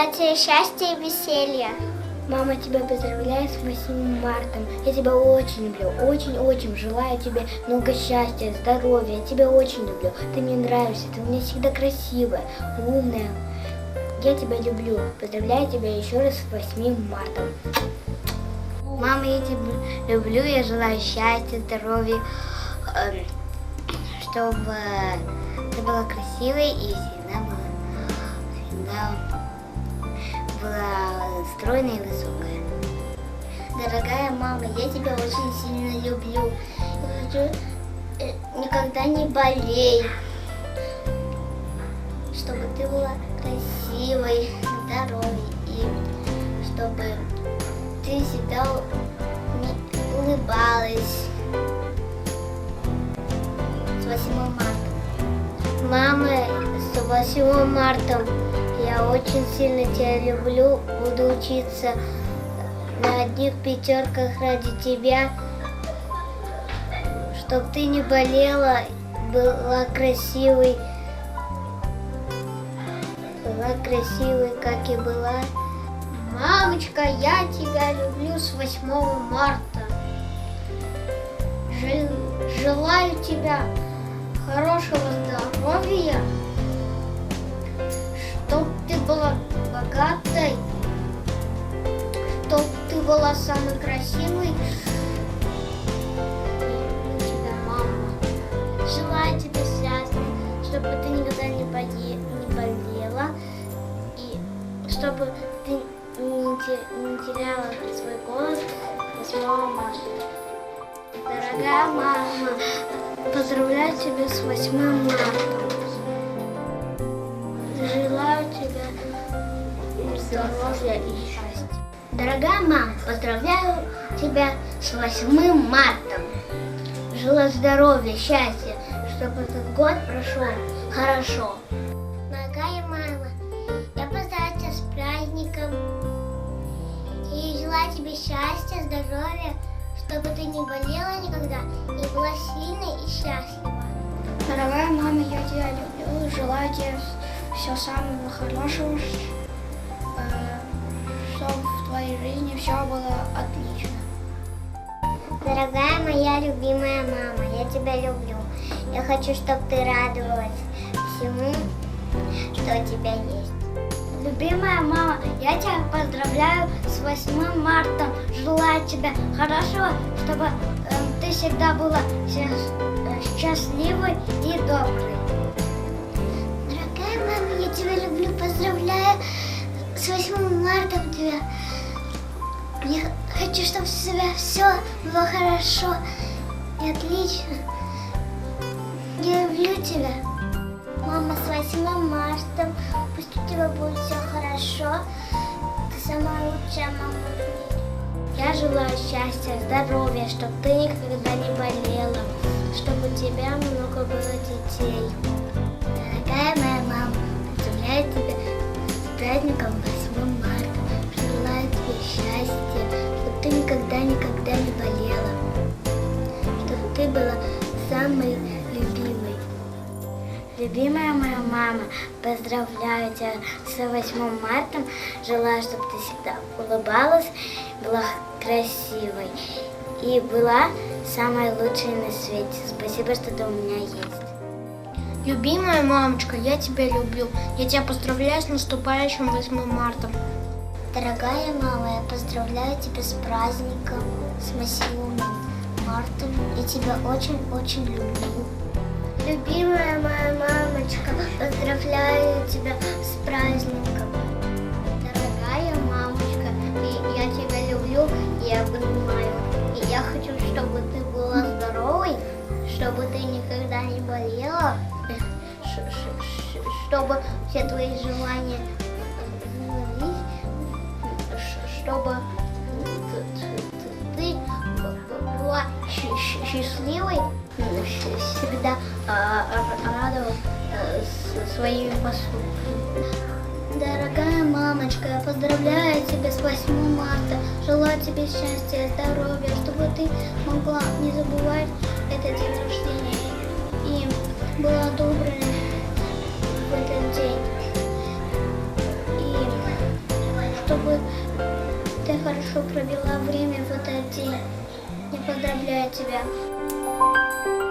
Желаю тебе счастья и веселья. Мама тебя поздравляет с 8 марта. Я тебя очень люблю, очень-очень. Желаю тебе много счастья, здоровья. Я тебя очень люблю. Ты мне нравишься, ты у меня всегда красивая, умная. Я тебя люблю. Поздравляю тебя еще раз с 8 марта. Мама, я тебя люблю, я желаю счастья, здоровья, чтобы ты была красивой и всегда была стройная и высокая. Дорогая мама, я тебя очень сильно люблю. Я хочу никогда не болей, чтобы ты была красивой, здоровой и чтобы ты всегда улыбалась. С 8 марта. Мама, с 8 марта. Я очень сильно тебя люблю. Буду учиться на одних пятерках ради тебя. Чтобы ты не болела, была красивой. Была красивой, как и была. Мамочка, я тебя люблю с 8 марта. Желаю тебя хорошего здоровья, чтоб ты была богатой, чтоб ты была самой красивой. Люблю тебя, мама. Желаю тебе счастья, чтобы ты никогда не болела и чтобы ты не теряла свой голос 8 марта. Дорогая мама, поздравляю тебя с 8 марта. Желаю тебе здоровья и счастья. Дорогая мама, поздравляю тебя с 8 марта. Желаю здоровья, счастья, чтобы этот год прошел хорошо. Дорогая мама, я поздравляю тебя с праздником. И желаю тебе счастья, здоровья, чтобы ты не болела никогда и была сильной и счастлива. Дорогая мама, я тебя люблю. Желаю тебе всего самого хорошего, чтобы в твоей жизни все было отлично. Дорогая моя любимая мама, я тебя люблю. Я хочу, чтобы ты радовалась всему, что у тебя есть. Любимая мама, я тебя поздравляю с 8 марта. Желаю тебе хорошего, чтобы ты всегда была счастливой и доброй. Дорогая мама, я тебя люблю, поздравляю с 8 марта тебя. Я хочу, чтобы у тебя все было хорошо и отлично. Я люблю тебя. Мама, с 8 марта, пусть у тебя будет все хорошо. Ты самая лучшая мама в мире. Я желаю счастья, здоровья, чтобы ты никогда не болела, чтобы у тебя много было детей. Дорогая моя мама, поздравляю тебя с праздником 8 марта. Желаю тебе счастья, чтобы ты никогда не болела, чтобы ты была самой любимой. Любимая моя мама, поздравляю тебя с 8 марта. Желаю, чтобы ты всегда улыбалась, была красивой и была самой лучшей на свете. Спасибо, что ты у меня есть. Любимая мамочка, я тебя люблю. Я тебя поздравляю с наступающим 8 марта. Дорогая мама, я поздравляю тебя с праздником, с 8 марта. Я тебя очень-очень люблю. Любимая моя мамочка, поздравляю тебя с праздником. Дорогая мамочка, я тебя люблю и обнимаю. И я хочу, чтобы ты была здоровой, чтобы ты никогда не болела, чтобы все твои желания сбылись, чтобы ты была счастливой, всегда радовала своими поступками. Дорогая мамочка, я поздравляю тебя с 8 марта. Желаю тебе счастья и здоровья, чтобы ты могла не забывать этот день рождения и была доброй в этот день. И чтобы ты хорошо провела время в этот день. Я поздравляю тебя.